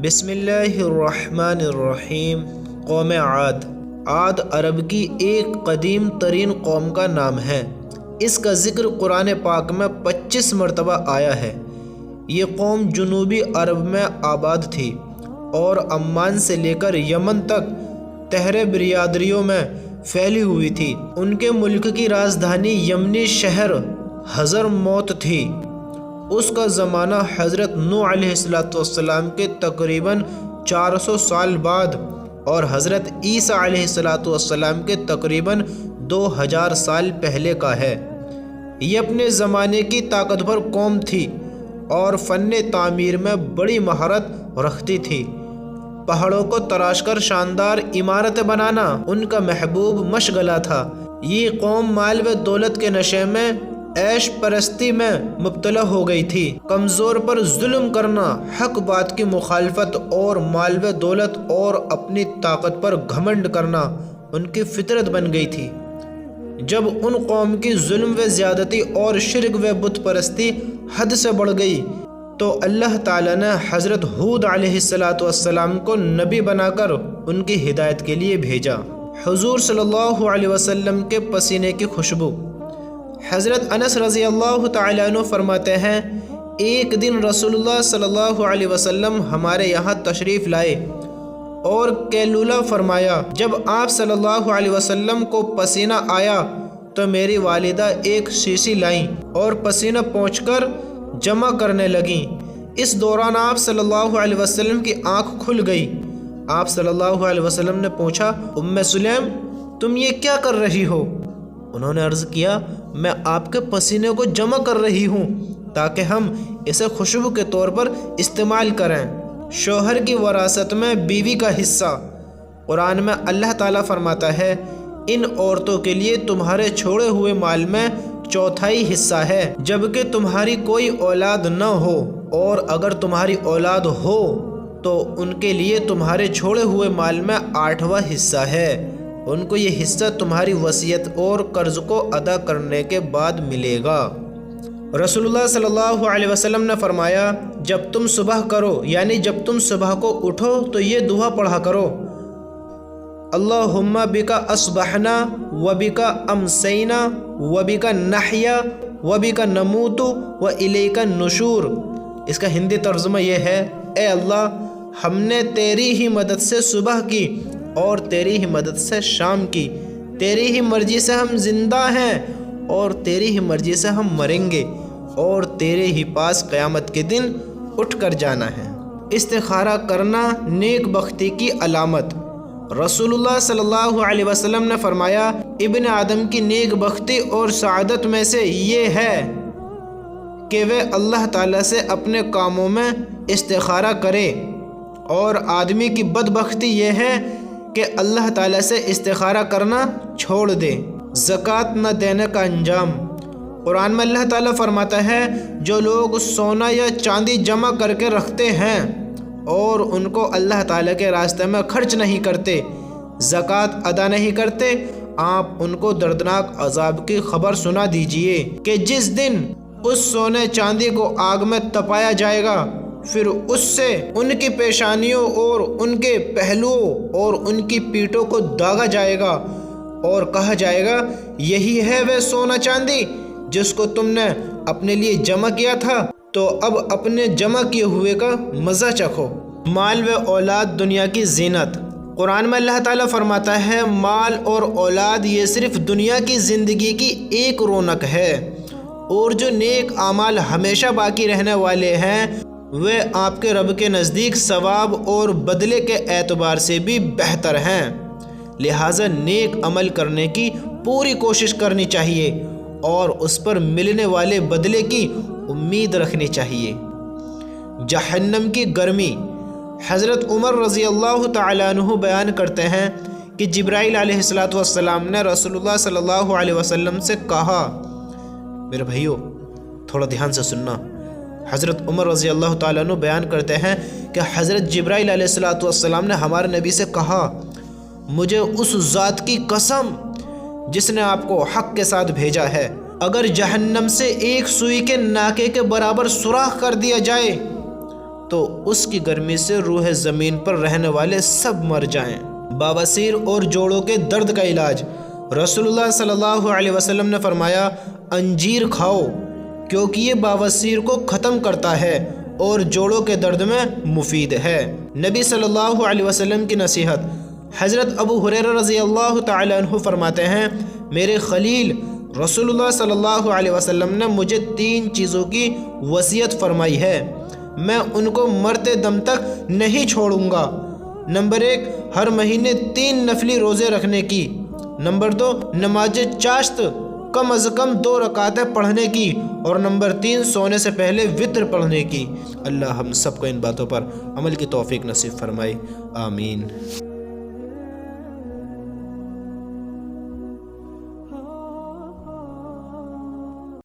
بسم اللہ الرحمن الرحیم۔ قوم عاد۔ عاد عرب کی ایک قدیم ترین قوم کا نام ہے۔ اس کا ذکر قرآن پاک میں 25 مرتبہ آیا ہے۔ یہ قوم جنوبی عرب میں آباد تھی اور عمان سے لے کر یمن تک تہر برادریوں میں پھیلی ہوئی تھی۔ ان کے ملک کی راجدھانی یمنی شہر حضرموت تھی۔ اس کا زمانہ حضرت نوح علیہ السلام کے تقریباً 400 سال بعد اور حضرت عیسیٰ علیہ السلام کے تقریباً 2000 سال پہلے کا ہے۔ یہ اپنے زمانے کی طاقتور قوم تھی اور فن تعمیر میں بڑی مہارت رکھتی تھی۔ پہاڑوں کو تراش کر شاندار عمارتیں بنانا ان کا محبوب مشغلہ تھا۔ یہ قوم مال و دولت کے نشے میں عیش پرستی میں مبتلا ہو گئی تھی۔ کمزور پر ظلم کرنا، حق بات کی مخالفت اور مال و دولت اور اپنی طاقت پر گھمنڈ کرنا ان کی فطرت بن گئی تھی۔ جب ان قوم کی ظلم و زیادتی اور شرک و بت پرستی حد سے بڑھ گئی تو اللہ تعالیٰ نے حضرت ہود علیہ السلام کو نبی بنا کر ان کی ہدایت کے لیے بھیجا۔ حضور صلی اللہ علیہ وسلم کے پسینے کی خوشبو۔ حضرت انس رضی اللہ تعالیٰ عنہ فرماتے ہیں، ایک دن رسول اللہ صلی اللہ علیہ وسلم ہمارے یہاں تشریف لائے اور قیلولہ فرمایا۔ جب آپ صلی اللہ علیہ وسلم کو پسینہ آیا تو میری والدہ ایک شیشی لائیں اور پسینہ پونچھ کر جمع کرنے لگیں۔ اس دوران آپ صلی اللہ علیہ وسلم کی آنکھ کھل گئی۔ آپ صلی اللہ علیہ وسلم نے پوچھا، ام سلیم تم یہ کیا کر رہی ہو؟ انہوں نے عرض کیا، میں آپ کے پسینے کو جمع کر رہی ہوں تاکہ ہم اسے خوشبو کے طور پر استعمال کریں۔ شوہر کی وراثت میں بیوی کا حصہ۔ قرآن میں اللہ تعالیٰ فرماتا ہے، ان عورتوں کے لیے تمہارے چھوڑے ہوئے مال میں چوتھائی حصہ ہے جبکہ تمہاری کوئی اولاد نہ ہو، اور اگر تمہاری اولاد ہو تو ان کے لیے تمہارے چھوڑے ہوئے مال میں 8واں حصہ ہے۔ ان کو یہ حصہ تمہاری وصیت اور قرض کو ادا کرنے کے بعد ملے گا۔ رسول اللہ صلی اللہ علیہ وسلم نے فرمایا، جب تم صبح کرو یعنی جب تم صبح کو اٹھو تو یہ دعا پڑھا کرو، اللہم بکا اصبحنا وبکا امسینا وبکا نحیا وبکا نموت والیک النشور۔ اس کا ہندی ترجمہ یہ ہے، اے اللہ ہم نے تیری ہی مدد سے صبح کی اور تیری ہی مدد سے شام کی، تیری ہی مرضی سے ہم زندہ ہیں اور تیری ہی مرضی سے ہم مریں گے اور تیرے ہی پاس قیامت کے دن اٹھ کر جانا ہے۔ استخارہ کرنا نیک بختی کی علامت۔ رسول اللہ صلی اللہ علیہ وسلم نے فرمایا، ابن آدم کی نیک بختی اور سعادت میں سے یہ ہے کہ وہ اللہ تعالیٰ سے اپنے کاموں میں استخارہ کرے، اور آدمی کی بدبختی یہ ہے کہ اللہ تعالیٰ سے استخارہ کرنا چھوڑ دے۔ زکوٰۃ نہ دینے کا انجام۔ قرآن میں اللہ تعالیٰ فرماتا ہے، جو لوگ سونا یا چاندی جمع کر کے رکھتے ہیں اور ان کو اللہ تعالیٰ کے راستے میں خرچ نہیں کرتے، زکوٰۃ ادا نہیں کرتے، آپ ان کو دردناک عذاب کی خبر سنا دیجئے کہ جس دن اس سونے چاندی کو آگ میں تپایا جائے گا، پھر اس سے ان کی پیشانیوں اور ان کے پہلوؤں اور ان کی پیٹھوں کو داغا جائے گا اور کہا جائے گا، یہی ہے وہ سونا چاندی جس کو تم نے اپنے لیے جمع کیا تھا، تو اب اپنے جمع کیے ہوئے کا مزہ چکھو۔ مال و اولاد دنیا کی زینت۔ قرآن میں اللہ تعالیٰ فرماتا ہے، مال اور اولاد یہ صرف دنیا کی زندگی کی ایک رونق ہے، اور جو نیک اعمال ہمیشہ باقی رہنے والے ہیں وہ آپ کے رب کے نزدیک ثواب اور بدلے کے اعتبار سے بھی بہتر ہیں۔ لہٰذا نیک عمل کرنے کی پوری کوشش کرنی چاہیے اور اس پر ملنے والے بدلے کی امید رکھنی چاہیے۔ جہنم کی گرمی۔ حضرت عمر رضی اللہ تعالیٰ عنہ بیان کرتے ہیں کہ جبرائیل علیہ السلام نے رسول اللہ صلی اللہ علیہ وسلم سے کہا، میرے بھائیو تھوڑا دھیان سے سننا۔ حضرت عمر رضی اللہ تعالیٰ عنہ بیان کرتے ہیں کہ حضرت جبرائیل علیہ السلام نے ہمارے نبی سے کہا، مجھے اس ذات کی قسم جس نے آپ کو حق کے ساتھ بھیجا ہے، اگر جہنم سے ایک سوئی کے ناکے کے برابر سوراخ کر دیا جائے تو اس کی گرمی سے روح زمین پر رہنے والے سب مر جائیں۔ بواسیر اور جوڑوں کے درد کا علاج۔ رسول اللہ صلی اللہ علیہ وسلم نے فرمایا انجیر کھاؤ کیونکہ یہ بواسیر کو ختم کرتا ہے اور جوڑوں کے درد میں مفید ہے۔ نبی صلی اللہ علیہ وسلم کی نصیحت۔ حضرت ابو ہریرہ رضی اللہ تعالی عنہ فرماتے ہیں میرے خلیل رسول اللہ صلی اللہ علیہ وسلم نے مجھے 3 چیزوں کی وصیت فرمائی ہے، میں ان کو مرتے دم تک نہیں چھوڑوں گا۔ نمبر 1 ہر مہینے 3 نفلی روزے رکھنے کی۔ نمبر 2 نماز چاشت کم از کم 2 رکعتیں پڑھنے کی، اور نمبر 3 سونے سے پہلے وتر پڑھنے کی۔ اللہ ہم سب کو ان باتوں پر عمل کی توفیق نصیب فرمائے، آمین۔